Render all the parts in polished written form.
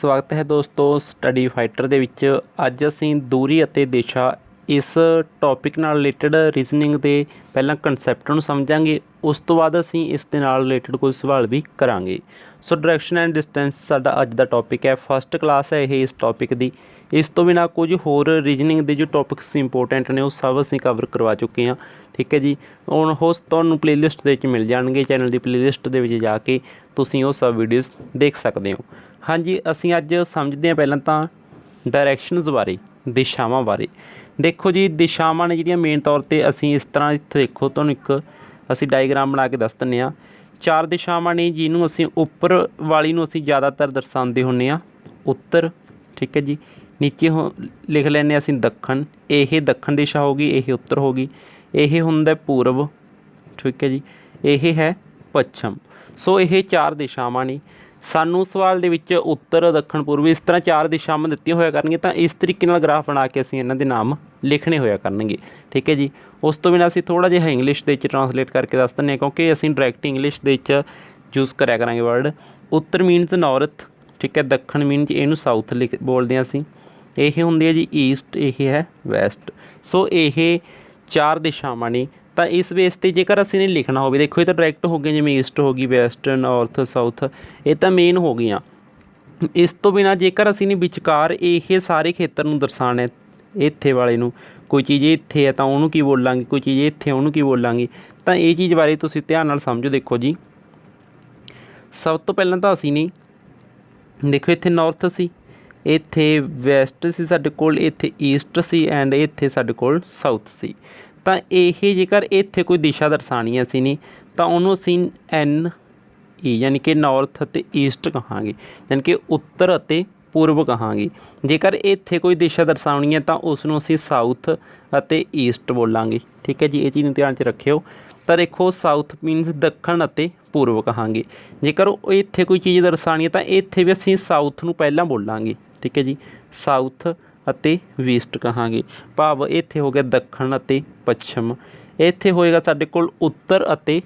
ਸਵਾਗਤ ਹੈ ਦੋਸਤੋ ਸਟੱਡੀ ਫਾਈਟਰ ਦੇ ਵਿੱਚ। ਅੱਜ ਅਸੀਂ ਦੂਰੀ ਅਤੇ ਦਿਸ਼ਾ ਇਸ ਟੌਪਿਕ ਨਾਲ ਰਿਲੇਟਡ ਰੀਜ਼ਨਿੰਗ ਦੇ ਪਹਿਲਾਂ ਕਨਸੈਪਟ ਨੂੰ ਸਮਝਾਂਗੇ, ਉਸ ਤੋਂ ਬਾਅਦ ਅਸੀਂ ਇਸ ਦੇ ਨਾਲ ਰਿਲੇਟਡ ਕੋਈ ਸਵਾਲ ਵੀ ਕਰਾਂਗੇ। ਸੋ ਡਾਇਰੈਕਸ਼ਨ ਐਂਡ ਡਿਸਟੈਂਸ ਸਾਡਾ ਅੱਜ ਦਾ ਟੌਪਿਕ ਹੈ। ਫਸਟ ਕਲਾਸ ਹੈ ਇਹ ਇਸ ਟੌਪਿਕ ਦੀ। ਇਸ ਤੋਂ ਬਿਨਾਂ ਕੁਝ ਹੋਰ ਰੀਜ਼ਨਿੰਗ ਦੇ ਜੋ ਟੌਪਿਕਸ ਇੰਪੋਰਟੈਂਟ ਨੇ ਉਹ ਸਭ ਅਸੀਂ ਕਵਰ ਕਰਵਾ ਚੁੱਕੇ ਹਾਂ। ਠੀਕ ਹੈ ਜੀ, ਹੁਣ ਉਹ ਤੁਹਾਨੂੰ ਪਲੇਲਿਸਟ ਦੇ ਵਿੱਚ ਮਿਲ ਜਾਣਗੇ। ਚੈਨਲ ਦੀ ਪਲੇਲਿਸਟ ਦੇ ਵਿੱਚ ਜਾ ਕੇ ਤੁਸੀਂ ਉਹ ਸਭ ਵੀਡੀਓਜ਼ ਦੇਖ ਸਕਦੇ ਹੋ। ਹਾਂਜੀ, ਅਸੀਂ ਅੱਜ ਸਮਝਦੇ ਹਾਂ ਪਹਿਲਾਂ ਤਾਂ ਡਾਇਰੈਕਸ਼ਨਸ ਬਾਰੇ, ਦਿਸ਼ਾਵਾਂ ਬਾਰੇ। ਦੇਖੋ ਜੀ, ਦਿਸ਼ਾਵਾਂ ਨੇ ਜਿਹੜੀਆਂ ਮੇਨ ਤੌਰ 'ਤੇ ਅਸੀਂ ਇਸ ਤਰ੍ਹਾਂ ਇੱਥੇ ਦੇਖੋ, ਤੁਹਾਨੂੰ ਇੱਕ ਅਸੀਂ ਡਾਇਗਰਾਮ ਬਣਾ ਕੇ ਦੱਸ ਦਿੰਦੇ ਹਾਂ। ਚਾਰ ਦਿਸ਼ਾਵਾਂ ਨੇ ਜਿਹਨੂੰ ਅਸੀਂ ਉੱਪਰ ਵਾਲੀ ਨੂੰ ਅਸੀਂ ਜ਼ਿਆਦਾਤਰ ਦਰਸਾਉਂਦੇ ਹੁੰਦੇ ਹਾਂ ਉੱਤਰ। ਠੀਕ ਹੈ ਜੀ, ਨੀਚੇ ਲਿਖ ਲੈਂਦੇ ਹਾਂ ਅਸੀਂ ਦੱਖਣ। ਇਹ ਦੱਖਣ ਦਿਸ਼ਾ ਹੋ ਗਈ, ਇਹ ਉੱਤਰ ਹੋ ਗਈ। ਇਹ ਹੁੰਦਾ ਪੂਰਬ। ਠੀਕ ਹੈ ਜੀ, ਇਹ ਹੈ ਪੱਛਮ। ਸੋ ਇਹ ਚਾਰ ਦਿਸ਼ਾਵਾਂ ਨੇ। ਸਾਨੂੰ ਸਵਾਲ ਦੇ ਵਿੱਚ ਉੱਤਰ, ਦੱਖਣ, ਪੂਰਬ ਇਸ ਤਰ੍ਹਾਂ ਚਾਰ ਦਿਸ਼ਾਵਾਂ ਦਿੱਤੀਆਂ ਹੋਇਆ ਕਰਨਗੀਆਂ, ਤਾਂ ਇਸ ਤਰੀਕੇ ਨਾਲ ਗ੍ਰਾਫ ਬਣਾ ਕੇ ਅਸੀਂ ਇਹਨਾਂ ਦੇ ਨਾਮ ਲਿਖਣੇ ਹੋਇਆ ਕਰਨਗੇ। ਠੀਕ ਹੈ ਜੀ, ਉਸ ਤੋਂ ਬਿਨਾਂ ਅਸੀਂ ਥੋੜ੍ਹਾ ਜਿਹਾ ਇੰਗਲਿਸ਼ ਦੇ ਵਿੱਚ ਟਰਾਂਸਲੇਟ ਕਰਕੇ ਦੱਸ ਦਿੰਦੇ ਹਾਂ, ਕਿਉਂਕਿ ਅਸੀਂ ਡਾਇਰੈਕਟ ਇੰਗਲਿਸ਼ ਦੇ ਵਿੱਚ ਯੂਜ਼ ਕਰਿਆ ਕਰਾਂਗੇ ਵਰਡ। ਉੱਤਰ ਮੀਨਸ ਨੌਰਥ। ਠੀਕ ਹੈ, ਦੱਖਣ ਮੀਨਸ ਇਹਨੂੰ ਸਾਊਥ ਬੋਲਦੇ ਹਾਂ ਅਸੀਂ। ਇਹ ਹੁੰਦੀ ਹੈ ਜੀ ਈਸਟ, ਇਹ ਹੈ ਵੈਸਟ। ਸੋ ਇਹ ਚਾਰ ਦਿਸ਼ਾਵਾਂ ਨੇ। ਤਾਂ ਇਸ ਬੇਸ 'ਤੇ ਜੇਕਰ ਅਸੀਂ ਨੇ ਲਿਖਣਾ ਹੋਵੇ, ਦੇਖੋ ਇਹ ਤਾਂ ਡਾਇਰੈਕਟ ਹੋ ਗਏ, ਜਿਵੇਂ ਈਸਟ ਹੋ ਗਈ, ਵੈਸਟ, ਨੌਰਥ, ਸਾਊਥ, ਇਹ ਤਾਂ ਮੇਨ ਹੋ ਗਈਆਂ। ਇਸ ਤੋਂ ਬਿਨਾਂ ਜੇਕਰ ਅਸੀਂ ਨੇ ਵਿਚਕਾਰ ਇਹ ਸਾਰੇ ਖੇਤਰ ਨੂੰ ਦਰਸਾਉਣਾ, ਇੱਥੇ ਵਾਲੇ ਨੂੰ ਕੋਈ ਚੀਜ਼ ਇੱਥੇ ਹੈ ਤਾਂ ਉਹਨੂੰ ਕੀ ਬੋਲਾਂਗੇ, ਕੋਈ ਚੀਜ਼ ਇੱਥੇ ਉਹਨੂੰ ਕੀ ਬੋਲਾਂਗੇ। ਤਾਂ ਇਹ ਚੀਜ਼ ਬਾਰੇ ਤੁਸੀਂ ਧਿਆਨ ਨਾਲ ਸਮਝੋ। ਦੇਖੋ ਜੀ, ਸਭ ਤੋਂ ਪਹਿਲਾਂ ਤਾਂ ਅਸੀਂ ਨੇ ਦੇਖੋ ਇੱਥੇ ਨੌਰਥ ਸੀ, ਇੱਥੇ ਵੈਸਟ ਸੀ ਸਾਡੇ ਕੋਲ, ਇੱਥੇ ਈਸਟ ਸੀ ਐਂਡ ਇੱਥੇ ਸਾਡੇ ਕੋਲ ਸਾਊਥ ਸੀ। ਤਾਂ ਇਹ ਜੇਕਰ ਇੱਥੇ ਕੋਈ ਦਿਸ਼ਾ ਦਰਸਾਉਣੀ ਅਸੀਂ ਨੇ ਤਾਂ ਉਹਨੂੰ ਅਸੀਂ NE ਯਾਨੀ ਕਿ ਨੌਰਥ ਅਤੇ ਈਸਟ ਕਹਾਂਗੇ, ਯਾਨੀ ਕਿ ਉੱਤਰ ਅਤੇ ਪੂਰਬ ਕਹਾਂਗੇ। ਜੇਕਰ ਇੱਥੇ ਕੋਈ ਦਿਸ਼ਾ ਦਰਸਾਉਣੀ ਹੈ ਤਾਂ ਉਸ ਨੂੰ ਅਸੀਂ ਸਾਊਥ ਅਤੇ ਈਸਟ ਬੋਲਾਂਗੇ। ਠੀਕ ਹੈ ਜੀ, ਇਹ ਚੀਜ਼ ਨੂੰ ਧਿਆਨ 'ਚ ਰੱਖਿਓ। ਤਾਂ ਦੇਖੋ ਸਾਊਥ ਮੀਨਸ ਦੱਖਣ ਅਤੇ ਪੂਰਬ ਕਹਾਂਗੇ। ਜੇਕਰ ਇੱਥੇ ਕੋਈ ਚੀਜ਼ ਦਰਸਾਉਣੀ ਹੈ ਤਾਂ ਇੱਥੇ ਵੀ ਅਸੀਂ ਸਾਊਥ ਨੂੰ ਪਹਿਲਾਂ ਬੋਲਾਂਗੇ। ਠੀਕ ਹੈ ਜੀ, ਸਾਊਥ ਅਤੇ ਵੈਸਟ ਕਹਾਂਗੇ, ਭਾਵ ਇੱਥੇ ਹੋ ਗਿਆ ਦੱਖਣ ਅਤੇ ਪੱਛਮ। ਇੱਥੇ ਹੋਏਗਾ ਸਾਡੇ ਕੋਲ ਉੱਤਰ ਅਤੇ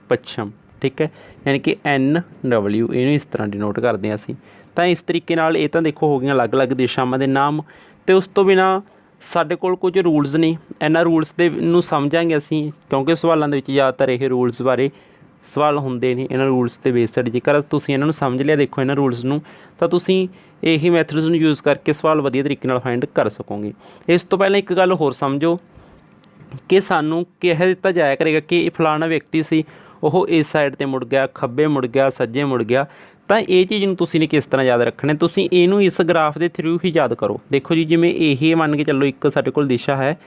ਪੱਛਮ। ਠੀਕ ਹੈ, ਯਾਨੀ ਕਿ NW, ਇਹਨੂੰ ਇਸ ਤਰ੍ਹਾਂ ਡਿਨੋਟ ਕਰਦੇ ਹਾਂ ਅਸੀਂ। ਤਾਂ ਇਸ ਤਰੀਕੇ ਨਾਲ ਇਹ ਤਾਂ ਦੇਖੋ ਹੋ ਗਈਆਂ ਅਲੱਗ-ਅਲੱਗ ਦਿਸ਼ਾਵਾਂ ਦੇ ਨਾਮ। ਅਤੇ ਉਸ ਤੋਂ ਬਿਨਾਂ ਸਾਡੇ ਕੋਲ ਕੁਝ ਰੂਲਸ ਨੇ, ਇਹਨਾਂ ਰੂਲਸ ਦੇ ਨੂੰ ਸਮਝਾਂਗੇ ਅਸੀਂ, ਕਿਉਂਕਿ ਸਵਾਲਾਂ ਦੇ ਵਿੱਚ ਜ਼ਿਆਦਾਤਰ ਇਹ ਰੂਲਸ ਬਾਰੇ ਸਵਾਲ ਹੁੰਦੇ ਨੇ। ਇਹਨਾਂ ਰੂਲਸ 'ਤੇ ਬੇਸਡ ਜੇਕਰ ਤੁਸੀਂ ਇਹਨਾਂ ਨੂੰ ਸਮਝ ਲਿਆ, ਦੇਖੋ ਇਹਨਾਂ ਰੂਲਸ ਨੂੰ, ਤਾਂ ਤੁਸੀਂ ਇਹੀ ਮੈਥਡਸ ਨੂੰ ਯੂਜ਼ ਕਰਕੇ ਸਵਾਲ ਵਧੀਆ ਤਰੀਕੇ ਨਾਲ ਫਾਈਂਡ ਕਰ ਸਕੋਗੇ। ਇਸ ਤੋਂ ਪਹਿਲਾਂ ਇੱਕ ਗੱਲ ਹੋਰ ਸਮਝੋ ਕਿ ਸਾਨੂੰ ਕਿਹਾ ਦਿੱਤਾ ਜਾਇਆ ਕਰੇਗਾ ਕਿ ਇਹ ਫਲਾਣਾ ਵਿਅਕਤੀ ਸੀ, ਉਹ ਇਸ ਸਾਈਡ 'ਤੇ ਮੁੜ ਗਿਆ, ਖੱਬੇ ਮੁੜ ਗਿਆ, ਸੱਜੇ ਮੁੜ ਗਿਆ। ਤਾਂ ਇਹ ਚੀਜ਼ ਨੂੰ ਤੁਸੀਂ ਨੇ ਕਿਸ ਤਰ੍ਹਾਂ ਯਾਦ ਰੱਖਣਾ, ਤੁਸੀਂ ਇਹਨੂੰ ਇਸ ਗ੍ਰਾਫ ਦੇ ਥਰੂ ਹੀ ਯਾਦ ਕਰੋ। ਦੇਖੋ ਜੀ, ਜਿਵੇਂ ਇਹ ਮੰਨ ਕੇ ਚੱਲੋ ਇੱਕ ਸਾਡੇ ਕੋਲ ਦਿਸ਼ਾ ਹੈ,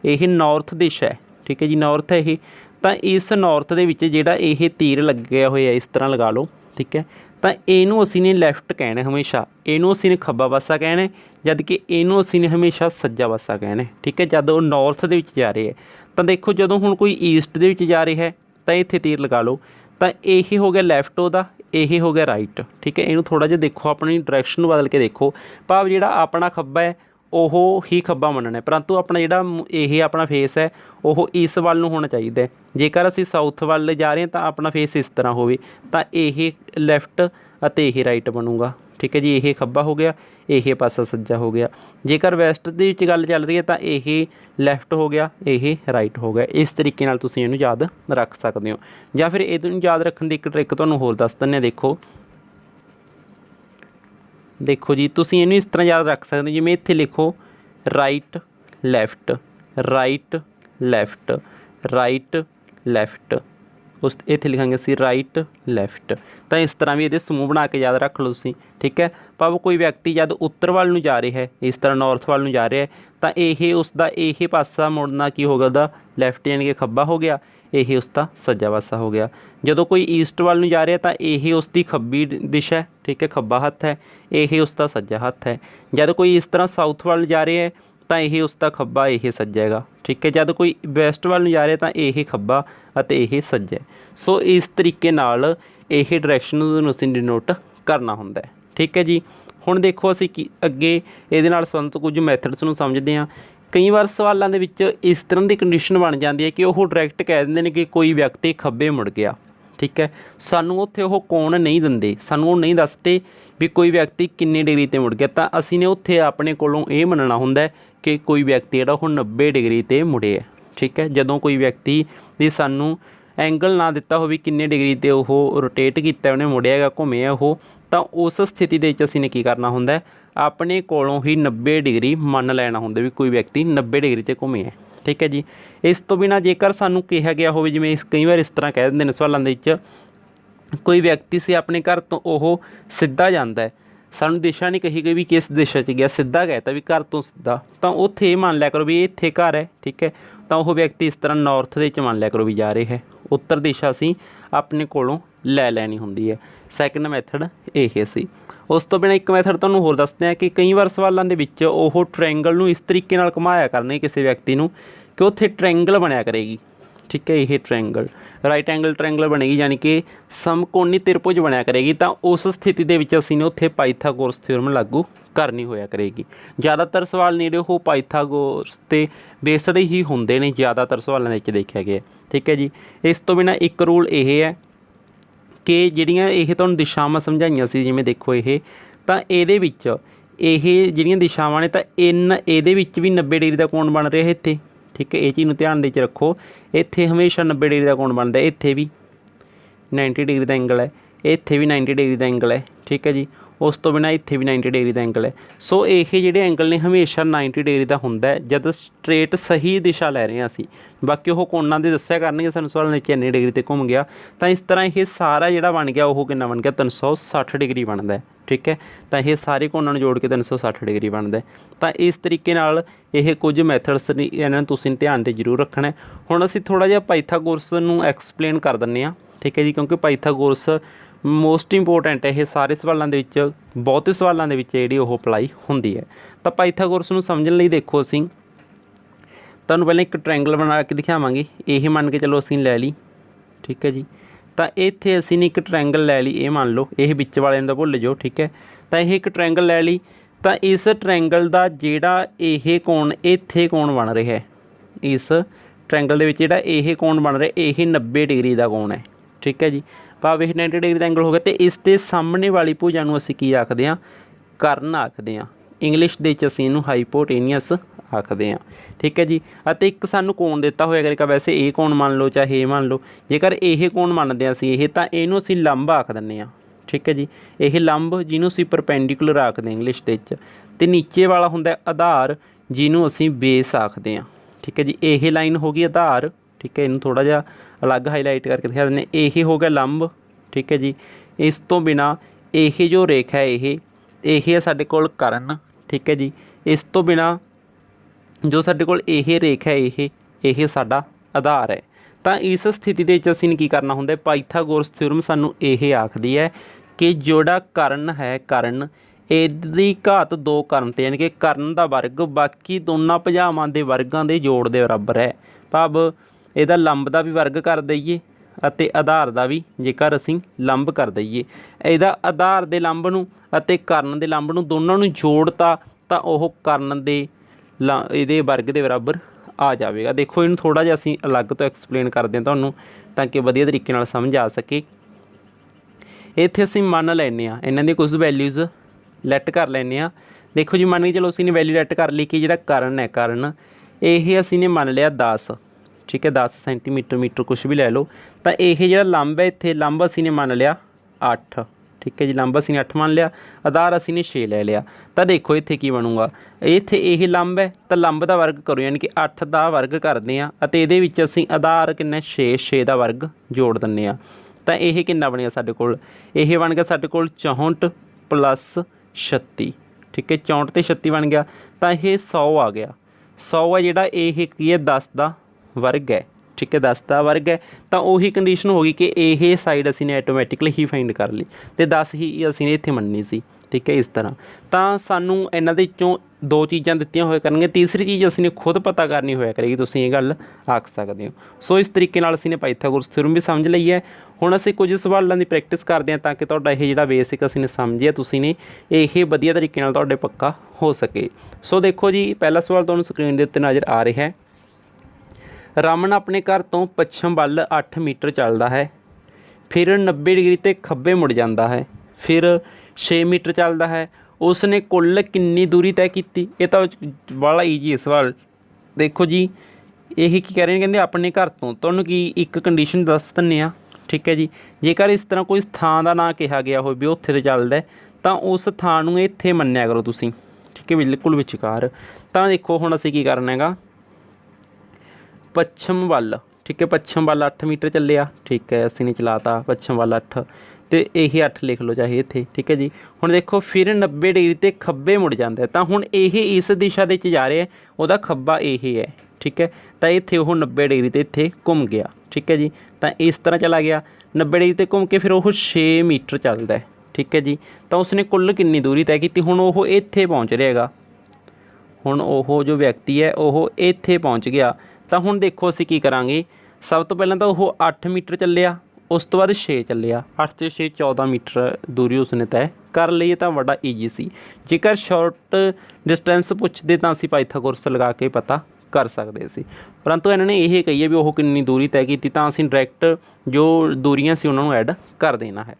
ਇਹ ਨੌਰਥ ਦਿਸ਼ਾ ਹੈ। ਠੀਕ ਹੈ ਜੀ, ਨੌਰਥ ਹੈ ਇਹ। ਤਾਂ ਇਸ ਨੌਰਥ ਦੇ ਵਿੱਚ ਜਿਹੜਾ ਇਹ ਤੀਰ ਲੱਗਿਆ ਹੋਇਆ, ਇਸ ਤਰ੍ਹਾਂ ਲਗਾ ਲਓ। ਠੀਕ ਹੈ, ਤਾਂ ਇਹਨੂੰ ਅਸੀਂ ਨੇ ਲੈਫਟ ਕਹਿਣਾ ਹਮੇਸ਼ਾ, ਇਹਨੂੰ ਅਸੀਂ ਨੇ ਖੱਬਾ ਪਾਸਾ ਕਹਿਣਾ, ਜਦ ਕਿ ਇਹਨੂੰ ਅਸੀਂ ਨੇ ਹਮੇਸ਼ਾ ਸੱਜਾ ਪਾਸਾ ਕਹਿਣਾ। ਠੀਕ ਹੈ, ਜਦ ਉਹ ਨੌਰਥ ਦੇ ਵਿੱਚ ਜਾ ਰਹੇ ਹੈ। ਤਾਂ ਦੇਖੋ ਜਦੋਂ ਹੁਣ ਕੋਈ ਈਸਟ ਦੇ ਵਿੱਚ ਜਾ ਰਿਹਾ ਹੈ ਤਾਂ ਇੱਥੇ ਤੀਰ ਲਗਾ ਲਓ। ਤਾਂ ਇਹ ਹੋ ਗਿਆ ਲੈਫਟ ਉਹਦਾ, ਇਹ ਹੋ ਗਿਆ ਰਾਈਟ। ਠੀਕ ਹੈ, ਇਹਨੂੰ ਥੋੜ੍ਹਾ ਜਿਹਾ ਦੇਖੋ, ਆਪਣੀ ਡਾਇਰੈਕਸ਼ਨ ਨੂੰ ਬਦਲ ਕੇ ਦੇਖੋ, ਭਾਵ ਜਿਹੜਾ ਆਪਣਾ ਖੱਬਾ ਹੈ ਉਹ ਹੀ ਖੱਬਾ ਮੰਨਣਾ, ਪਰੰਤੂ ਆਪਣਾ ਜਿਹੜਾ ਇਹ ਆਪਣਾ ਫੇਸ ਹੈ ਉਹ ਇਸ ਵੱਲ ਨੂੰ ਹੋਣਾ ਚਾਹੀਦਾ। ਜੇਕਰ ਅਸੀਂ ਸਾਊਥ ਵੱਲ ਜਾ ਰਹੇ ਹਾਂ ਤਾਂ ਆਪਣਾ ਫੇਸ ਇਸ ਤਰ੍ਹਾਂ ਹੋਵੇ, ਤਾਂ ਇਹ ਲੈਫਟ ਅਤੇ ਇਹ ਰਾਈਟ ਬਣੂਗਾ। ਠੀਕ ਹੈ ਜੀ, ਇਹ ਖੱਬਾ ਹੋ ਗਿਆ, ਇਹ ਪਾਸਾ ਸੱਜਾ ਹੋ ਗਿਆ। ਜੇਕਰ ਵੈਸਟ ਦੇ ਵਿੱਚ ਗੱਲ ਚੱਲ ਰਹੀ ਹੈ ਤਾਂ ਇਹ ਲੈਫਟ ਹੋ ਗਿਆ, ਇਹ ਰਾਈਟ ਹੋ ਗਿਆ। ਇਸ ਤਰੀਕੇ ਨਾਲ ਤੁਸੀਂ ਇਹਨੂੰ ਯਾਦ ਰੱਖ ਸਕਦੇ ਹੋ। ਜਾਂ ਫਿਰ ਇਹਨੂੰ ਯਾਦ ਰੱਖਣ ਦੀ ਇੱਕ ਟ੍ਰਿਕ ਤੁਹਾਨੂੰ ਹੋਰ ਦੱਸ ਦਿੰਦੇ ਹਾਂ। ਦੇਖੋ ਜੀ, ਤੁਸੀਂ ਇਹਨੂੰ ਇਸ ਤਰ੍ਹਾਂ ਯਾਦ ਰੱਖ ਸਕਦੇ ਹੋ, ਜਿਵੇਂ ਇੱਥੇ ਲਿਖੋ right left, right left, right left. ਇੱਥੇ ਲਿਖਾਂਗੇ ਅਸੀਂ ਰਾਈਟ ਲੈਫਟ। ਤਾਂ ਇਸ ਤਰ੍ਹਾਂ ਵੀ ਇਹਦੇ ਸਮੂਹ ਬਣਾ ਕੇ ਯਾਦ ਰੱਖ ਲਓ ਤੁਸੀਂ। ਠੀਕ ਹੈ, ਭਾਵ ਕੋਈ ਵਿਅਕਤੀ ਜਦ ਉੱਤਰ ਵੱਲ ਨੂੰ ਜਾ ਰਿਹਾ ਹੈ, ਇਸ ਤਰ੍ਹਾਂ ਨੌਰਥ ਵੱਲ ਨੂੰ ਜਾ ਰਿਹਾ ਹੈ, ਤਾਂ ਇਹ ਉਸਦਾ ਇਹ ਪਾਸਾ ਮੁੜਨਾ ਕੀ ਹੋ ਗਿਆ, ਉਹਦਾ ਲੈਫਟ ਯਾਨੀ ਕਿ ਖੱਬਾ ਹੋ ਗਿਆ, ਇਹ ਉਸਦਾ ਸੱਜਾ ਪਾਸਾ ਹੋ ਗਿਆ। ਜਦੋਂ ਕੋਈ ਈਸਟ ਵੱਲ ਨੂੰ ਜਾ ਰਿਹਾ ਤਾਂ ਇਹ ਉਸਦੀ ਖੱਬੀ ਦਿਸ਼ਾ। ਠੀਕ ਹੈ, ਖੱਬਾ ਹੱਥ ਹੈ, ਇਹ ਉਸਦਾ ਸੱਜਾ ਹੱਥ ਹੈ। ਜਦ ਕੋਈ ਇਸ ਤਰ੍ਹਾਂ ਸਾਊਥ ਵੱਲ ਜਾ ਰਿਹਾ ਹੈ ਤਾਂ ਇਹ ਉਸਦਾ ਖੱਬਾ, ਇਹ ਸੱਜਾ ਹੈਗਾ। ਠੀਕ ਹੈ, ਜਦ ਕੋਈ ਵੈਸਟ ਵੱਲ ਨੂੰ ਜਾ ਰਿਹਾ ਤਾਂ ਇਹ ਖੱਬਾ ਅਤੇ ਇਹ ਸੱਜਾ। ਸੋ ਇਸ ਤਰੀਕੇ ਨਾਲ ਇਹ ਡਾਇਰੈਕਸ਼ਨ ਨੂੰ ਅਸੀਂ ਡਿਨੋਟ ਕਰਨਾ ਹੁੰਦਾ ਹੈ। ਠੀਕ ਹੈ ਜੀ, ਹੁਣ ਦੇਖੋ ਅਸੀਂ ਅੱਗੇ ਇਹਦੇ ਨਾਲ ਸੰਬੰਧਿਤ ਕੁਝ ਮੈਥਡਸ ਨੂੰ ਸਮਝਦੇ ਹਾਂ। ਕਈ ਵਾਰ ਸਵਾਲਾਂ ਦੇ ਵਿੱਚ ਇਸ ਤਰ੍ਹਾਂ ਦੀ ਕੰਡੀਸ਼ਨ ਬਣ ਜਾਂਦੀ ਹੈ ਕਿ ਉਹ ਡਾਇਰੈਕਟ ਕਹਿ ਦਿੰਦੇ ਨੇ ਕਿ ਕੋਈ ਵਿਅਕਤੀ ਖੱਬੇ ਮੁੜ ਗਿਆ। ठीक है। सानू उत्थे वो कोण नहीं दिंदे, सानू वो नहीं दसते भी कोई व्यक्ति किन्ने डिग्री ते मुड़ गया, तां असीं ने उत्थे अपने कोलों ये मनना हुंदा है कि कोई व्यक्ति जिहड़ा वो 90 डिग्री ते मुड़े है। ठीक है, जदों कोई व्यक्ति भी सानू एंगल ना दिता हो भी किन्ने डिग्री ते वो रोटेट किया उन्हें मुड़िया है घूमिया वो, तो उस स्थिति दे विच असीं ने की करना हुंदा है, अपने कोलों ही 90 डिग्री मन लेना हुंदा भी कोई व्यक्ति 90 डिग्री ते घूमिया है। ठीक है जी। इस तो बिना जेकर सानू कहा गया हो, जिवें कई बार इस तरह कह दिंदे ने सवालों दे विच, कोई व्यक्ति से अपने घर तो वो सीधा जाता है, सानू दिशा नहीं कही गई भी किस दिशा च गया, सीधा कहता भी घर तो सीधा, तो उत्थे मान लिया करो भी इत्थे घर है। ठीक है, तो वह व्यक्ति इस तरह नॉर्थ दे मान लिया करो भी जा रहे है, उत्तर दिशा असीं अपने कोलों लै लैनी हुंदी है। सैकेंड मैथड यह सी। उस तो बिना एक मैथड तुहानूं होर दसदे हैं कि कई बार सवालों दे विच ओह ट्रायंगल नूं इस तरीके नाल घुमाया करने किसी व्यक्ति नूं कि उत्थे ट्रायंगल बनया करेगी। ठीक है, यह ट्रायंगल राइट एंगल ट्रायंगल बनेगी, यानी कि समकोणी त्रिभुज बनया करेगी, तो उस स्थिति दे विच असीं ने उत्थे पाइथागोरस थ्योरम लागू करनी होया करेगी। ज़्यादातर सवाल नेड़े वो पाइथागोरस ते बेस्ड ही होंदे ने, ज़्यादातर सवालों विच देखा गया। ठीक है जी। इस तो बिना एक रूल यह है कि जिहड़ियां ये तुहानूं दिशावां समझाइयां सी, जिवें देखो ये तां इहदे विच ये जिहड़ियां दिशावां ने तां इहदे विच भी 90 डिग्री दा कोण बन रहा है इत्थे। ठीक है, ये चीज़ ध्यान दे रखो, इत्थे हमेशा 90 डिग्री का कोण बनता है, इत्थे भी 90 डिग्री का एंगल है, इत्थे भी 90 डिग्री का एंगल है। ठीक है जी। उस तो बिना इत्थे भी 90 डिग्री का एंगल है। सो ये जिहड़े एंगल ने हमेशा 90 डिग्री का हुंदा है जद स्ट्रेट सही दिशा लै रहे हैं असीं, बाकी वो कोणां दे दस्सिया करनगे सानूं सवाल ने कि इन्नी डिग्री ते घूम गया, तो इस तरह ये सारा जिहड़ा बन गया वो कितना बन गया 360 डिग्री बनता है। ठीक है, तो ये सारे कोणां नूं जोड़ के 360 डिग्री बनता है। तो इस तरीके नाल ये कुछ मैथड्स ने, इन्हां नूं तुसीं ध्यान ते जरूर रखना है। हुण असीं थोड़ा जिहा पाइथागोरस नूं एक्सप्लेन कर दिंदे हां। ठीक है जी, क्योंकि पाइथागोरस मोस्ट इंपोर्टेंट है, ये सारे सवालों के विच बहुते सवालों के विच जिहड़ी ओह अप्लाई होंदी है। तो पाइथागोरस नूं समझण लई देखो असीं तुहानूं पहले एक ट्रायंगल बना के दिखावांगे, यही मान के चलो असीं लै लई। ठीक है जी। तो इत्थे असीं एक ट्रायंगल लै लई, ये मान लो ये विच वाले नूं भुल जाओ। ठीक है, तो यह एक ट्रायंगल लै लई, तो इस ट्रायंगल का जिहड़ा यह कोण इत्थे कोण बन रहा है, इस ट्रायंगल दे विच जिहड़ा यह कोण बन रहा है, यह 90 डिग्री का कोण है। ठीक है जी, भाव यह 90 डिग्री का एंगल हो गया, तो इस दे सामने वाली भुजा नूं असीं की आखदे हां, कर्न आखदे हां। इंग्लिश दे विच असीं इहनूं हाइपोटेनियस आखदे हां। ठीक है जी। अते एक सानूं कोण दिता होया करेगा, वैसे ये कोण मान लो चाहे ये मान लो, जेकर यह कोण मनदे हां असीं ये, तां इहनूं असीं लंब आख दिंदे हां। ठीक है जी, यह लंब जिन्हों असीं परपेंडिकुलर आखदे इंग्लिश दे विच, ते नीचे वाला हुंदा आधार जिन्हों असीं बेस आखदे हां। ठीक है जी, यह लाइन हो गई आधार। ठीक है, इन्हूं थोड़ा जिहा अलग हाईलाइट करके दिखा दें, यही हो गया लंब। ठीक है जी। इस तो बिना यह जो रेखा है यही है साडे कोल कर्न। ठीक है जी। इस तो बिना जो साडे कोल यह रेखा है यह साडा आधार है। तो इस स्थिति दे विच असीं की करना हुंदा है, पाइथागोरस थ्योरम सानूं यह आखदी है कि जोड़ा कर्न है, कर्न इहदी घात 2 कर्न ते, यानी कि कर्न का वर्ग बाकी दोनों भुजावां दे वर्गां दे जोड़ दे बराबर है। भाव इहदा लंब का भी वर्ग कर दईए अते आधार का भी जेकर असीं लंब कर दईए, इहदा आधार दे लंब नूं अते कर्न दे लंब नूं दोनों नूं जोड़ता तां ओह कर्न दे इहदे वर्ग दे बराबर आ जाएगा। देखो इन्हूं थोड़ा जिहा असीं अलग तो एक्सप्लेन करदे हां तुहानूं ताकि वधिया तरीके नाल समझ आ सके। इत्थे असीं मान लैंदे हां, इन्हां दी कुछ वैल्यूज़ लैट कर लैंदे हां। देखो जी, मान के चलो असीं ने वैल्यू लैट कर ली कि जिहड़ा कर्न है, कर्न ये असीं ने मान लिया 10। ठीक है, 10 सेंटीमीटर मीटर कुछ भी लै लो। तो यह जो लंब है इत्थे लंब असीं ने मान लिया 8। ठीक है जी, लंब असीं ने 8 मान लिया, आधार असीं ने 6 ले लिया। तो देखो इत्थे की बनूगा, इत्थे यह लंब है तो लंब का वर्ग करो, यानी कि 8 का वर्ग करते हैं, इहदे विच असीं आधार कितना 6 का वर्ग जोड़ दिंदे हां। तो यह कितना बनिया साडे कोल, यह बन गया साडे कोल 64 प्लस 36। ठीक है, 64 ते 36 बन गया, तो यह 100 आ गया। 100 है जिहड़ा यह की है 10 का वर्ग है। ठीक है, 10 का वर्ग है, तो उही कंडीशन हो गई कि यह साइड असीं ने ऐटोमैटिकली ही फाइंड कर ली, तो 10 ही असीं ने इत्थे मननी सी। ठीक है, इस तरह तो सानू इन्हां दे विचों 2 चीज़ां दित्तियां होया करनगीਆਂ, तीसरी चीज़ असीं ने खुद पता करनी होया करेगी, तुसीं ये गल आख सकदे हो। सो इस तरीके नाल असीं ने पाइथागोरस थ्योरम भी समझ लई है। हुण असीं कुछ सवालों की प्रैक्टिस करते हैं ताकि तुहाडा ये जिहड़ा बेसिक असीं ने समझिया तुसीं ने ये वधिया तरीके नाल तुहाडे पक्का हो सके। सो देखो जी, पहला सवाल तुहानूं स्क्रीन दे उत्ते नज़र आ रहा है। रमन अपने घर तो पश्चिम वल 8 मीटर चलता है, फिर 90 डिग्री ते खब्बे मुड़ जाता है, फिर 6 मीटर चलता है। उसने कुल कितनी दूरी तय की? ये तो बड़ा ईजी है सवाल। देखो जी यही की कह रहे हैं, कहते अपने घर तो तुहानूं की एक कंडीशन दस दिंदे आ, ठीक है जी। जेकर इस तरह कोई थां का नाम कहा गया हो भी उत्थे तो चलदा है तो उस थां नूं इत्थे मन्निया करो तुसीं, ठीक है, बिल्कुल विचकार। तो देखो हुण असीं की करना हैगा, पच्छम वल, ठीक है, पच्छम वल 8 मीटर चलिया, ठीक है, असीं ने चलाता पच्छम वल 8 तो यही 8 लिख लो चाहे इत्थे, ठीक है जी। हुण देखो फिर 90 डिग्री ते खब्बे मुड़ जाता है, तो हुण यह इस दिशा दे च जा रहा है, उहदा खब्बा यही है, ठीक है। तो इत्थे वो 90 डिग्री ते इत्थे घूम गया, ठीक है जी। तो इस तरह चला गया 90 डिग्री ते घूम के फिर वो 6 मीटर चलता है, ठीक है जी। तो उसने कुल कितनी दूरी तय की? हुण वो इत्थे पहुँच रहा हैगा, हुण वो जो व्यक्ति है वो इत्थे पहुँच गया। तो हुण देखो असीं की करांगे, सब तो पहलां तो वो 8 मीटर चलिया, उस तो बाद 6 चलिया, 8 ते 6 14 मीटर दूरी उसने तय कर ली। तो बड़ा ईजी सी। जेकर शॉर्ट डिस्टेंस पुछदे तां असीं पाइथागोरस लगा के पता कर सकते सी, परंतु इन्होंने यह कही है भी वो कितनी दूरी तय की, तो असीं डायरैक्ट जो दूरियां सी उन्होंने ऐड कर देना है।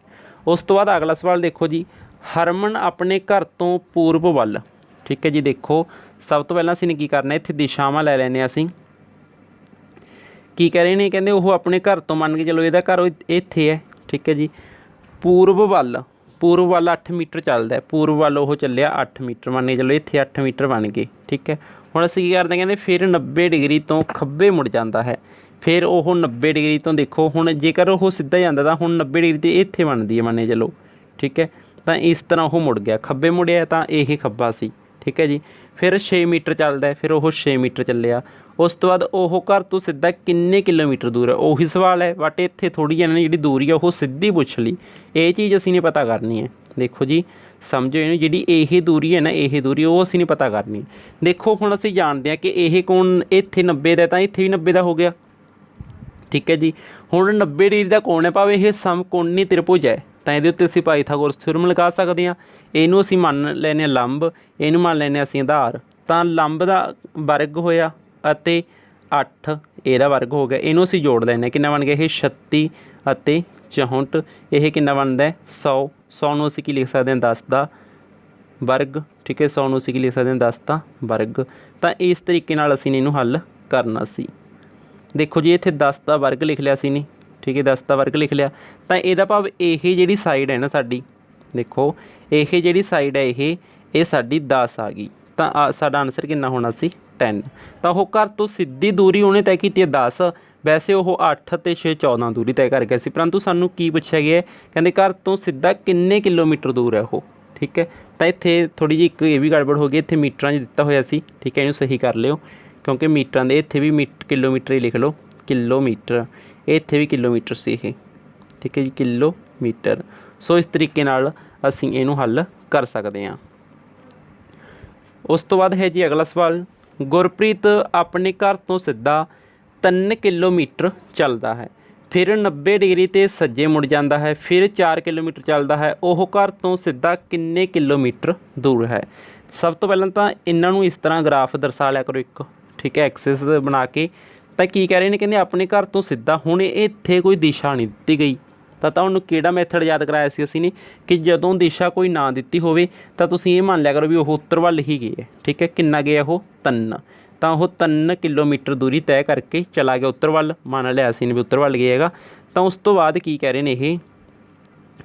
उस तो बाद अगला सवाल देखो जी, हरमन अपने घर तो पूर्व वल, ठीक है जी। देखो सब तो पहला असीं की करना, इत्थे दिशावां लै लैने असीं। की कह रहे हैं, कहते वो अपने घर तो मान के चलो इहदा घर इत्थे है, ठीक है जी। पूर्व वल 8 मीटर चलता है, पूर्व वल वो चलिया 8 मीटर, मान के चलो इत्थे 8 मीटर बन गए, ठीक है। हुण असीं की करते हैं, कहते फिर 90 डिग्री तो खब्बे मुड़ जाता है, फिर वो 90 डिग्री तो देखो हुण जेकर वो सीधा जाता तो हुण 90 डिग्री तो इत्थे बनती है, मान के चलो, ठीक है। तो इस तरह वो मुड़ गया, खब्बे मुड़िया तो यही खब्बा सी, ठीक है जी। फिर 6 मीटर चलता है, फिर वो 6 मीटर चलिया। उस तो बाद वो घर तो सीधा किन्ने किलोमीटर दूर है, उही सवाल है, बट इत्थे थोड़ी जी दूरी है वो सीधी पुछ ली, ये चीज़ असीं ने पता करनी है। देखो जी समझो इन्हूं, जी यही दूरी है ना, यही दूरी वो असीं ने पता करनी। देखो हुण असीं जानते हैं कि यह कोण इत्थे 90 का, तो इत्थे भी 90 का हो गया, ठीक है जी। हुण 90 डिग्री का कोण है, भाव यह समकोणी त्रिभुज है, तो ये उत्ते असीं पाइथागोरस थ्योरम लगा सकते हैं। इनू असीं मान लैने लंब, इनू मान लैने असीं आधार। तो लंब का वर्ग होया अते 8 ਇਹਦਾ वर्ग हो गया, इनू असीं जोड़ लैने, कितना बन गया ये 36 अते 64, यह कितना बनता है 100। 100 नूं असीं की लिख सकते हैं 10 का वर्ग, ठीक है। 100 नूं असीं की लिख सकते हैं 10 का वर्ग। तो इस तरीके नाल असीं इनू हल करना सी। देखो जी इत्थे 10 का वर्ग लिख लिया सी नी, ठीक है, 10 का वर्ग लिख लिया। तो यदा भाव यह जिहड़ी साइड है ना साडी, देखो यह जिहड़ी साइड है ये साडी 10 आ गई, तो साडा आंसर कितना होना सी 10। तो वो घर तो सीधी दूरी उन्हें तय की 10, वैसे वो 8 ते 6 14 दूरी तय कर गया सी, परंतु सानू की पूछा गया है, कहते घर तो सीधा किन्ने किलोमीटर दूर है वो, ठीक है। तो इत्थे थोड़ी जी एक ये भी गड़बड़ हो गई, इत्थे मीटर दिता होया सी, ठीक है, इन्हूं सही कर लियो, क्योंकि मीटर दे इत्थे भी किलोमीटर ही लिख लो, किलोमीटर, इत्थे भी किलोमीटर से ये, ठीक है जी, किलोमीटर। सो इस तरीके नाल असीं इहनूं हल कर सकते हैं। उस तो बाद है जी अगला सवाल, गुरप्रीत अपने घर तो सीधा 3 किलोमीटर चलता है, फिर 90 डिग्री ते सज्जे मुड़ जाता है, फिर 4 किलोमीटर चलता है, वह घर तो सीधा किन्ने किलोमीटर दूर है। सब तो पहले तो इन्हों इस तरह ग्राफ दर्शा लिया करो एक, ठीक है, एक्सिस बना के। तो की कह रहे हैं, कहते अपने घर तो सीधा, हुण इत्थे कोई दिशा नहीं दी गई, तो तुहानूं किहड़ा मैथड याद कराया सी असीं ने कि जदों दिशा कोई ना दित्ती होवे तो तुसीं ये मान लिया करो भी वो उत्तर वल ही गए, ठीक है। किन्ना गया वो 3, तो वो 3 किलोमीटर दूरी तय करके चला गया उत्तर वल, मान लिया असीं ने भी उत्तर वल गएगा। तो उस तो बाद की कह रहे हैं ये,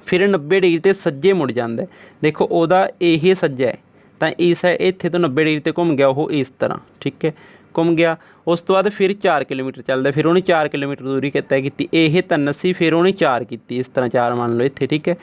फिर 90 डिग्री ते सज्जे मुड़ जाता है, देखो वह यही सज्जा है, तो इस इत्थे तो 90 डिग्री ते घूम गया वो इस तरह, ठीक है, घूम गया। उस तो बाद फिर 4 किलोमीटर चलता, फिर उन्हें 4 किलोमीटर दूरी तय की, यह 3 सी, फिर उन्हें 4 की, इस तरह 4 मान लो इत्थे, ठीक है।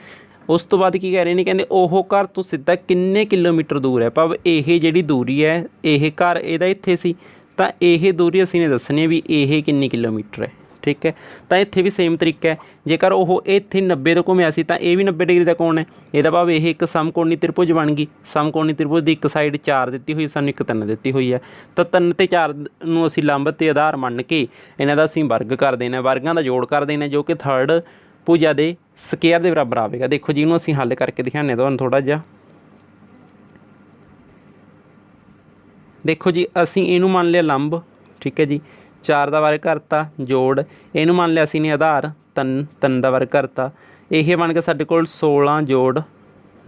उस तो बाद की कह रहे हैं, कहते वो घर तो सीधा किन्ने किलोमीटर दूर है, भाव यह जिहड़ी दूरी है, यह घर इहदा इत्थे सी, तो यह दूरी असीं ने दसनी है भी यह किन्नी किलोमीटर है, ठीक है। तो इत्थे भी सेम तरीका है, जेकर वो इत्थे 90 तो घूमिया सी, तो यह भी 90 डिग्री का कोण है, यदा भाव यह एक समकोणी त्रिभुज बन गई। समकोणी त्रिभुज की एक साइड 4 दी हुई, सानूं एक 3 दी हुई है, तो 3 ते 4 नूं असीं लंब ते आधार मन के इन्हां दा असीं वर्ग कर देना, वर्गां दा जोड़ कर देना, जो कि थर्ड भुजा दे स्केयर के बराबर आएगा। देखो जी इन्हूं असीं हल करके दिखाने तुहानूं थोड़ा जिहा। देखो जी असीं इनू मान लिया लंब, ठीक है जी, 4 का वर्ग करता, जोड़ इनू मान लिया असीं ने आधार 3 ਦਾ ਵਰਗ ਕਰਤਾ, ਇਹ ਬਣ ਗਿਆ ਸਾਡੇ ਕੋਲ 16 ਜੋੜ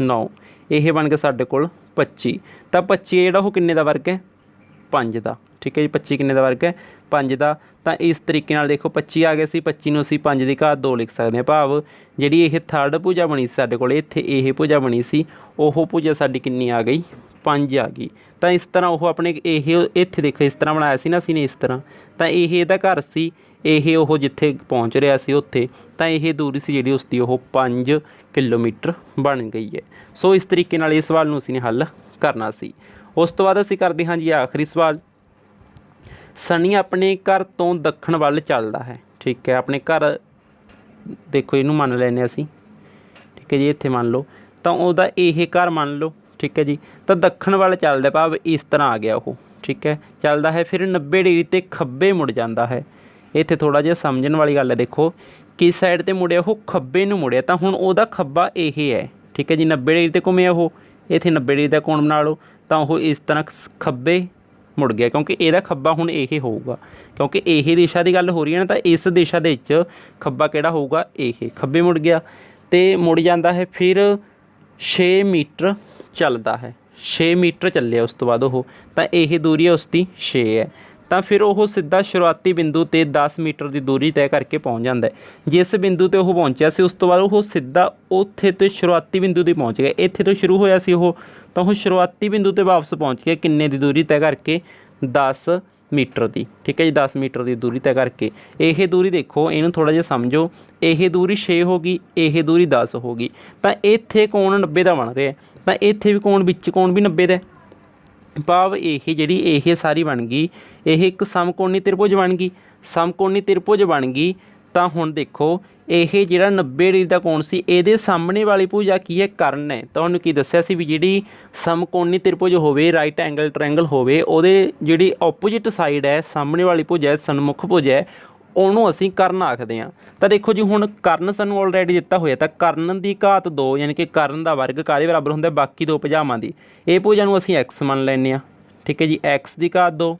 9, ਇਹ ਬਣ ਗਿਆ ਸਾਡੇ ਕੋਲ 25। ਤਾਂ 25 ਜਿਹੜਾ ਉਹ ਕਿੰਨੇ ਦਾ ਵਰਗ ਹੈ 5 ਦਾ। ਠੀਕ ਹੈ ਜੀ, 25 ਕਿੰਨੇ ਦਾ ਵਰਗ ਹੈ 5 ਦਾ। ਤਾਂ ਇਸ ਤਰੀਕੇ ਨਾਲ ਦੇਖੋ 25 ਆ ਗਿਆ ਸੀ, 25 ਨੂੰ ਅਸੀਂ 5 ਦੀ ਘਾਤ 2 ਲਿਖ ਸਕਦੇ ਹਾਂ। ਭਾਵ ਜਿਹੜੀ ਇਹ ਥਰਡ ਭੁਜਾ ਬਣੀ ਸੀ ਸਾਡੇ ਕੋਲ, ਇੱਥੇ ਇਹ ਭੁਜਾ ਬਣੀ ਸੀ, ਉਹ ਭੁਜਾ ਸਾਡੀ ਕਿੰਨੀ ਆ ਗਈ 5 ਆ ਗਈ। ਤਾਂ ਇਸ ਤਰ੍ਹਾਂ ਉਹ ਆਪਣੇ ਇਹ ਇੱਥੇ ਦੇਖੋ ਇਸ ਤਰ੍ਹਾਂ ਬਣਾਇਆ ਸੀ ਨਾ ਅਸੀਂ ਨੇ ਇਸ ਤਰ੍ਹਾਂ, ਤਾਂ ਇਹ ਇਹਦਾ ਘਰ ਸੀ, ਇਹ ਉਹ ਜਿੱਥੇ ਪਹੁੰਚ ਰਿਹਾ ਸੀ ਉੱਥੇ, ਤਾਂ ਇਹ ਦੂਰੀ ਸੀ ਜਿਹੜੀ ਉਸਦੀ ਉਹ 5 ਕਿਲੋਮੀਟਰ ਬਣ ਗਈ ਹੈ। ਸੋ ਇਸ ਤਰੀਕੇ ਨਾਲ ਇਸ ਸਵਾਲ ਨੂੰ ਅਸੀਂ ਨੇ ਹੱਲ ਕਰਨਾ ਸੀ। ਉਸ ਤੋਂ ਬਾਅਦ ਅਸੀਂ ਕਰਦੇ ਹਾਂ ਜੀ ਆਖਰੀ ਸਵਾਲ। ਸਨੀ ਆਪਣੇ ਘਰ ਤੋਂ ਦੱਖਣ ਵੱਲ ਚੱਲਦਾ ਹੈ। ਠੀਕ ਹੈ, ਆਪਣੇ ਘਰ ਦੇਖੋ ਇਹਨੂੰ ਮੰਨ ਲੈਂਦੇ ਅਸੀਂ। ਠੀਕ ਹੈ ਜੀ, ਇੱਥੇ ਮੰਨ ਲਓ, ਤਾਂ ਉਹਦਾ ਇਹ ਘਰ ਮੰਨ ਲਓ। ਠੀਕ ਹੈ ਜੀ, ਤਾਂ ਦੱਖਣ ਵੱਲ ਚੱਲਦਾ, ਭਾਵ ਇਸ ਤਰ੍ਹਾਂ ਆ ਗਿਆ ਉਹ। ਠੀਕ ਹੈ, ਚੱਲਦਾ ਹੈ, ਫਿਰ 90 ਡਿਗਰੀ 'ਤੇ ਖੱਬੇ ਮੁੜ ਜਾਂਦਾ ਹੈ। ਇੱਥੇ ਥੋੜ੍ਹਾ ਜਿਹਾ ਸਮਝਣ ਵਾਲੀ ਗੱਲ ਹੈ। ਦੇਖੋ ਕਿਸ ਸਾਈਡ 'ਤੇ ਮੁੜਿਆ, ਉਹ ਖੱਬੇ ਨੂੰ ਮੁੜਿਆ, ਤਾਂ ਹੁਣ ਉਹਦਾ ਖੱਬਾ ਇਹ ਹੈ। ਠੀਕ ਹੈ ਜੀ, 90 ਡਿਗਰੀ 'ਤੇ ਘੁੰਮਿਆ ਉਹ, ਇੱਥੇ 90 ਡਿਗਰੀ ਦਾ ਕੋਣ ਬਣਾ ਲਓ, ਤਾਂ ਉਹ ਇਸ ਤਰ੍ਹਾਂ ਖੱਬੇ ਮੁੜ ਗਿਆ, ਕਿਉਂਕਿ ਇਹਦਾ ਖੱਬਾ ਹੁਣ ਇਹ ਹੋਊਗਾ, ਕਿਉਂਕਿ ਇਹ ਦਿਸ਼ਾ ਦੀ ਗੱਲ ਹੋ ਰਹੀ ਹੈ ਨਾ, ਤਾਂ ਇਸ ਦਿਸ਼ਾ ਦੇ ਵਿੱਚ ਖੱਬਾ ਕਿਹੜਾ ਹੋਊਗਾ, ਇਹ ਖੱਬੇ ਮੁੜ ਗਿਆ ਅਤੇ ਮੁੜ ਜਾਂਦਾ ਹੈ। ਫਿਰ 6 ਮੀਟਰ ਚੱਲਦਾ ਹੈ, 6 ਮੀਟਰ ਚੱਲਿਆ ਉਸ ਤੋਂ ਬਾਅਦ ਉਹ, ਤਾਂ ਇਹ ਦੂਰੀ ਹੈ ਉਸਦੀ 6 ਹੈ। ਤਾਂ ਫਿਰ ਉਹ ਸਿੱਧਾ ਸ਼ੁਰੂਆਤੀ ਬਿੰਦੂ 'ਤੇ 10 ਮੀਟਰ ਦੀ ਦੂਰੀ ਤੈਅ ਕਰਕੇ ਪਹੁੰਚ ਜਾਂਦਾ ਹੈ। ਜਿਸ ਬਿੰਦੂ 'ਤੇ ਉਹ ਪਹੁੰਚਿਆ ਸੀ ਉਸ ਤੋਂ ਬਾਅਦ ਉਹ ਸਿੱਧਾ ਉੱਥੇ ਤੋਂ ਸ਼ੁਰੂਆਤੀ ਬਿੰਦੂ 'ਤੇ ਪਹੁੰਚ ਗਿਆ। ਇੱਥੇ ਤੋਂ ਸ਼ੁਰੂ ਹੋਇਆ ਸੀ ਉਹ, ਤਾਂ ਉਹ ਸ਼ੁਰੂਆਤੀ ਬਿੰਦੂ 'ਤੇ ਵਾਪਸ ਪਹੁੰਚ ਗਿਆ ਕਿੰਨੇ ਦੀ ਦੂਰੀ ਤੈਅ ਕਰਕੇ 10 ਮੀਟਰ ਦੀ। ਠੀਕ ਹੈ ਜੀ, 10 ਮੀਟਰ ਦੀ ਦੂਰੀ ਤੈਅ ਕਰਕੇ। ਇਹ ਦੂਰੀ ਦੇਖੋ, ਇਹਨੂੰ ਥੋੜ੍ਹਾ ਜਿਹਾ ਸਮਝੋ, ਇਹ ਦੂਰੀ 6 ਹੋ ਗਈ, ਇਹ ਦੂਰੀ 10 ਹੋ ਗਈ, ਤਾਂ ਇੱਥੇ ਕੋਣ 90 ਦਾ ਬਣ ਰਿਹਾ, ਤਾਂ ਇੱਥੇ ਵੀ ਕੋਣ ਵਿੱਚ ਕੋਣ ਵੀ 90 ਦਾ। ਭਾਵ ਇਹ ਜਿਹੜੀ ਇਹ ਸਾਰੀ ਬਣ ਗਈ, ਇਹ ਇੱਕ ਸਮਕੋਣੀ ਤ੍ਰਿਭੁਜ ਬਣ ਗਈ। ਸਮਕੋਣੀ ਤ੍ਰਿਭੁਜ ਬਣ ਗਈ, ਤਾਂ ਹੁਣ ਦੇਖੋ ਇਹ ਜਿਹੜਾ 90 ਡਿਗਰੀ ਦਾ ਕੋਣ ਸੀ, ਇਹਦੇ ਸਾਹਮਣੇ ਵਾਲੀ ਭੁਜਾ ਕੀ ਹੈ, ਕਰਨ ਹੈ। ਤੁਹਾਨੂੰ ਕੀ ਦੱਸਿਆ ਸੀ ਵੀ ਜਿਹੜੀ ਸਮਕੋਣੀ ਤ੍ਰਿਭੁਜ ਹੋਵੇ, ਰਾਈਟ ਐਂਗਲ ਟ੍ਰਾਇੰਗਲ ਹੋਵੇ, ਉਹਦੇ ਜਿਹੜੀ ਆਪੋਜਿਟ ਸਾਈਡ ਹੈ, ਸਾਹਮਣੇ ਵਾਲੀ ਭੁਜਾ ਹੈ, ਸਨਮੁਖ ਭੁਜਾ ਹੈ, ਉਹਨੂੰ ਅਸੀਂ ਕਰਨ ਆਖਦੇ ਹਾਂ। ਤਾਂ ਦੇਖੋ ਜੀ ਹੁਣ ਕਰਨ ਸਾਨੂੰ ਆਲਰੇਡੀ ਦਿੱਤਾ ਹੋਇਆ, ਤਾਂ ਕਰਨ ਦੀ ਘਾਤ 2 ਯਾਨੀ ਕਿ ਕਰਨ ਦਾ ਵਰਗ ਕਾਹਦੇ ਬਰਾਬਰ ਹੁੰਦਾ, ਬਾਕੀ ਦੋ ਭੁਜਾਵਾਂ ਦੀ। ਇਹ ਭੁਜਾ ਨੂੰ ਅਸੀਂ x ਮੰਨ ਲੈਂਦੇ ਹਾਂ। ਠੀਕ ਹੈ ਜੀ, x ਦੀ ਘਾਤ 2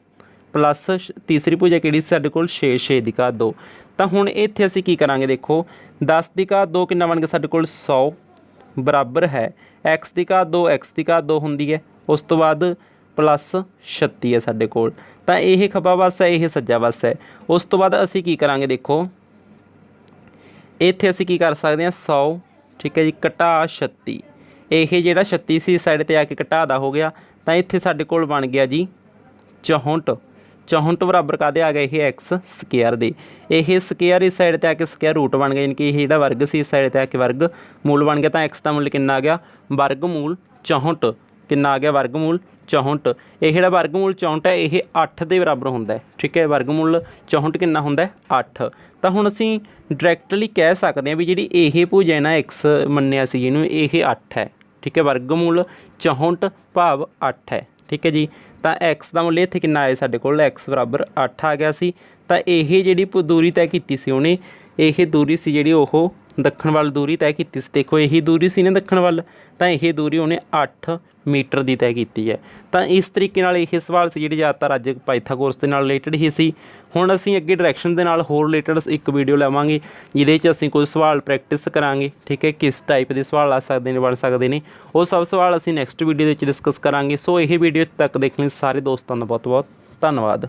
ਪਲੱਸ ਤੀਸਰੀ ਭੁਜਾ ਕਿਹੜੀ ਸੀ ਸਾਡੇ ਕੋਲ 6 ਦੀ ਘਾਤ 2। ਤਾਂ ਹੁਣ ਇੱਥੇ ਅਸੀਂ ਕੀ ਕਰਾਂਗੇ, ਦੇਖੋ 10 ਦੀ ਘਾਤ 2 ਕਿੰਨਾ ਬਣ ਗਿਆ ਸਾਡੇ ਕੋਲ 100 ਬਰਾਬਰ ਹੈ x ਦੀ ਘਾਤ 2, x ਦੀ ਘਾਤ 2 ਹੁੰਦੀ ਹੈ, ਉਸ ਤੋਂ ਬਾਅਦ ਪਲੱਸ 36 ਹੈ ਸਾਡੇ ਕੋਲ। ਤਾਂ ਇਹ ਖੱਬਾ ਪਾਸਾ, ਇਹ ਸੱਜਾ ਪਾਸਾ ਹੈ। ਉਸ ਤੋਂ ਬਾਅਦ ਅਸੀਂ ਕੀ ਕਰਾਂਗੇ, ਦੇਖੋ ਇੱਥੇ ਅਸੀਂ ਕੀ ਕਰ ਸਕਦੇ ਹਾਂ 100, ਠੀਕ ਹੈ ਜੀ, ਘਟਾ 36, ਇਹ ਜਿਹੜਾ 36 ਸੀ ਸਾਈਡ 'ਤੇ ਆ ਕੇ ਘਟਾ ਦਾ ਹੋ ਗਿਆ, ਤਾਂ ਇੱਥੇ ਸਾਡੇ ਕੋਲ ਬਣ ਗਿਆ ਜੀ 64। 64 ਬਰਾਬਰ ਕਾਹਦੇ ਆ ਗਿਆ, ਇਹ ਐਕਸ ਸਕੇਅਰ ਦੇ। ਇਹ ਸਕੇਅਰ ਇਸ ਸਾਈਡ 'ਤੇ ਆ ਕੇ ਸਕੇਅਰ ਰੂਟ ਬਣ ਗਿਆ, ਯਾਨੀ ਕਿ ਇਹ ਜਿਹੜਾ ਵਰਗ ਸੀ ਇਸ ਸਾਈਡ 'ਤੇ ਆ ਕੇ ਵਰਗ ਮੂਲ ਬਣ ਗਿਆ। ਤਾਂ ਐਕਸ ਦਾ ਮੁੱਲ ਕਿੰਨਾ ਆ ਗਿਆ, ਵਰਗਮੂਲ 64। ਕਿੰਨਾ ਆ ਗਿਆ, ਵਰਗਮੂਲ 64। ਇਹ ਜਿਹੜਾ ਵਰਗਮੂਲ 64 ਹੈ ਇਹ 8 ਦੇ ਬਰਾਬਰ ਹੁੰਦਾ ਹੈ। ਠੀਕ ਹੈ, ਵਰਗਮੂਲ 64 ਕਿੰਨਾ ਹੁੰਦਾ ਹੈ, 8। ਤਾਂ ਹੁਣ ਅਸੀਂ ਡਾਇਰੈਕਟਲੀ ਕਹਿ ਸਕਦੇ ਹਾਂ ਵੀ ਜਿਹੜੀ ਇਹ ਭੁਜਾ ਹੈ ਨਾ ਐਕਸ ਮੰਨਿਆ ਸੀ ਜਿਹਨੂੰ, ਇਹ 8 ਹੈ। ਠੀਕ ਹੈ, ਵਰਗਮੂਲ 64 ਭਾਵ 8 ਹੈ। ਠੀਕ ਹੈ ਜੀ, ਤਾਂ ਐਕਸ ਦਾ ਮੁੱਲ ਇੱਥੇ ਕਿੰਨਾ ਆਇਆ ਸਾਡੇ ਕੋਲ, ਐਕਸ ਬਰਾਬਰ 8 ਆ ਗਿਆ ਸੀ। ਤਾਂ ਇਹ ਜਿਹੜੀ ਦੂਰੀ ਤੈਅ ਕੀਤੀ ਸੀ ਉਹਨੇ, ਇਹ ਦੂਰੀ ਸੀ ਜਿਹੜੀ ਉਹ ਦੱਖਣ ਵੱਲ ਦੂਰੀ ਤੈਅ ਕੀਤੀ ਸੀ। ਦੇਖੋ ਇਹੀ ਦੂਰੀ ਸੀ ਨਾ ਦੱਖਣ ਵੱਲ, ਤਾਂ ਇਹ ਦੂਰੀ ਉਹਨੇ 8 ਮੀਟਰ ਦੀ ਤੈਅ ਕੀਤੀ ਹੈ। ਤਾਂ ਇਸ ਤਰੀਕੇ ਨਾਲ ਇਹ ਸਵਾਲ ਸੀ ਜਿਹੜੇ ਜ਼ਿਆਦਾਤਰ ਅੱਜ ਪਾਈਥਾਗੋਰਸ ਦੇ ਨਾਲ ਰਿਲੇਟਡ ਹੀ ਸੀ। ਹੁਣ ਅਸੀਂ ਅੱਗੇ ਡਾਇਰੈਕਸ਼ਨ ਦੇ ਨਾਲ ਹੋਰ ਰਿਲੇਟਡ ਇੱਕ ਵੀਡੀਓ ਲਵਾਂਗੇ ਜਿਹਦੇ 'ਚ ਅਸੀਂ ਕੁਝ ਸਵਾਲ ਪ੍ਰੈਕਟਿਸ ਕਰਾਂਗੇ। ਠੀਕ ਹੈ, ਕਿਸ ਟਾਈਪ ਦੇ ਸਵਾਲ ਆ ਸਕਦੇ ਨੇ, ਬਣ ਸਕਦੇ ਨੇ, ਉਹ ਸਭ ਸਵਾਲ ਅਸੀਂ ਨੈਕਸਟ ਵੀਡੀਓ ਦੇ ਵਿੱਚ ਡਿਸਕਸ ਕਰਾਂਗੇ। ਸੋ ਇਹ ਵੀਡੀਓ ਤੱਕ ਦੇਖਣ ਲਈ ਸਾਰੇ ਦੋਸਤਾਂ ਦਾ ਬਹੁਤ ਬਹੁਤ ਧੰਨਵਾਦ।